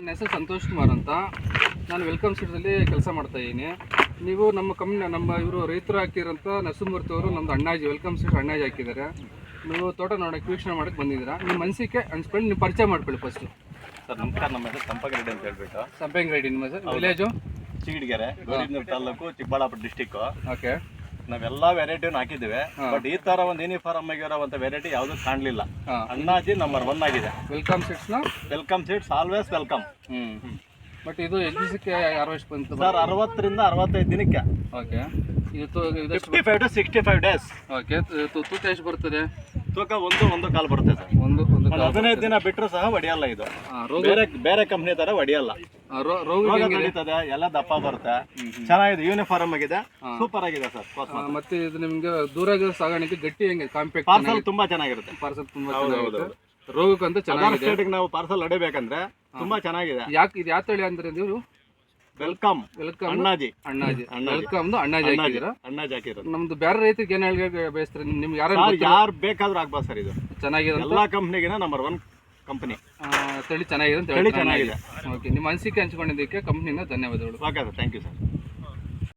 ನನ್ನ ಹೆಸರು ಸಂತೋಷ್ ಕುಮಾರ್ ಅಂತ. ನಾನು ವೆಲ್ಕಮ್ ಸೀಡ್ಸಲ್ಲಿ ಕೆಲಸ ಮಾಡ್ತಾಯಿದ್ದೀನಿ. ನೀವು ನಮ್ಮ ಇವರು ರೈತರು ಹಾಕಿರೋಂಥ ನರಸಿಂಹಮೂರ್ತಿ ಅವರು ನಮ್ಮದು ಅಣ್ಣಾಜಿ ವೆಲ್ಕಮ್ ಸೀಡ್ಸ್ ಅಣ್ಣಾಜಿ ಹಾಕಿದ್ದಾರೆ. ನೀವು ತೋಟ ನೋಡೋಕ್ಕೆ ವೀಕ್ಷಣೆ ಮಾಡೋಕ್ಕೆ ಬಂದಿದ್ದೀರಾ. ನಿಮ್ಮ ಮನಸ್ಸಿಗೆ ಅನ್ಸ್ಕೊಂಡು ನೀವು ಪರಿಚಯ ಮಾಡ್ಕೊಳ್ಳಿ ಫಸ್ಟು. ಸರ್ ನಮಸ್ಕಾರ, ನಮ್ಮ ಹೆಸರು ಸಂಪಂಗಿ ರೆಡ್ಡಿ ಅಂತ ಹೇಳ್ಬಿಟ್ಟು. ಸಂಪಂಗಿ ರೆಡ್ಡಿ ನಿಮ್ಮ ಹೆಸರು? Village Chigadigere, Gauribidanur taluk, Chikkaballapur district. Okay. ನಾವೆಲ್ಲ ವೆರೈಟಿಯನ್ನು ಹಾಕಿದ್ದೇವೆ, ಬಟ್ ಈ ತರ ಒಂದು ಯೂನಿಫಾರ್ಮ್ ಆಗಿರೋವಂಥ ವೆರೈಟಿ ಯಾವುದು ಕಾಣಲಿಲ್ಲ. ಅಣ್ಣಾಜಿ ನಂಬರ್ 1 ಆಗಿದೆ. ವೆಲ್ಕಮ್ ಸೀಡ್ಸ್ನ welcome seeds always welcome. But ಇದು ಎಷ್ಟು ದಿವಸಕ್ಕೆ ಹಾರ್ವೆಸ್ಟ್ ಬಂತು ಸರ್? 60 ರಿಂದ 65 ದಿನಕ್ಕೆ. ಓಕೆ. ಇದು 55 to 65 ಡೇಸ್. ಓಕೆ. ತೂಕ ಎಷ್ಟು ಬರ್ತದೆ? ತೂಕ 1 ಕಾಲು ಬರುತ್ತೆ ಸರ್. ಒಂದು 15 ದಿನ ಬಿಟ್ಟರು ಸಹ ಹೊಡೆಯಲ್ಲ ಇದು. ಬೇರೆ ಕಂಪ್ನಿ ತರ ಹೊಡೆಯಲ್ಲ. ರೋಗ ನಡೀತದೆ, ಎಲ್ಲ ದಪ್ಪ ಬರುತ್ತೆ, ಚೆನ್ನಾಗಿದೆ, ಯೂನಿಫಾರ್ಮ್ ಆಗಿದೆ, ಸೂಪರ್ ಆಗಿದೆ ಸರ್. ಮತ್ತೆ ಇದು ನಿಮ್ಗೆ ದೂರ ಸಾಗಾಣಿಕೆ ಗಟ್ಟಿ ಹೆಂಗೆ? ಕಾಂಪ್ಯಾಕ್ಟ್ ಪಾರ್ಸಲ್ ತುಂಬಾ ಚೆನ್ನಾಗಿರುತ್ತೆ. ಪಾರ್ಸಲ್ ತುಂಬಾ ಚೆನ್ನಾಗಿದೆ. ರೋಗಕ್ಕಂತ ಚೆನ್ನಾಗಿದೆ. ನಾವು ಪಾರ್ಸಲ್ ಹೊಡಿಬೇಕಂದ್ರೆ ತುಂಬಾ ಚೆನ್ನಾಗಿದೆ. ಯಾಕೆ ಇದು ಯಾವ ತಳಿ ಅಂದ್ರೆ ನೀವು? ವೆಲ್ಕಮ್ ಅಣ್ಣಾಜಿ ವೆಲ್ಕಮ್ ಅಣ್ಣಾಜಿ ಹಾಕಿದ್ದೀರಾ? ಅಣ್ಣಾಜಿ ಹಾಕಿರೋದು. ನಮ್ದು ಬೇರೆ ರೈತರಿಗೆ ಏನ್ ಹೇಳಿ ಬಯಸ್ತಾರೆ ನಿಮ್ಗೆ? ಯಾರು ಬೇಕಾದ್ರೂ ಆಗ್ಬೋದು ಸರ್. ಇದು ಚೆನ್ನಾಗಿದೆ, ಎಲ್ಲಾ ಕಂಪ್ನಿಗಿನ ನಂಬರ್ 1 ಕಂಪನಿ. ತಳಿ ಚೆನ್ನಾಗಿದೆ ಅಂತ ಹೇಳಿ. ಚೆನ್ನಾಗಿದೆ. ಓಕೆ. ನಿಮ್ಮ ಅನಿಸಿಕೆ ಹಂಚ್ಕೊಂಡಿದ್ದಕ್ಕೆ ಕಂಪ್ನಿನ ಧನ್ಯವಾದಗಳು. Okay sir, thank you sir.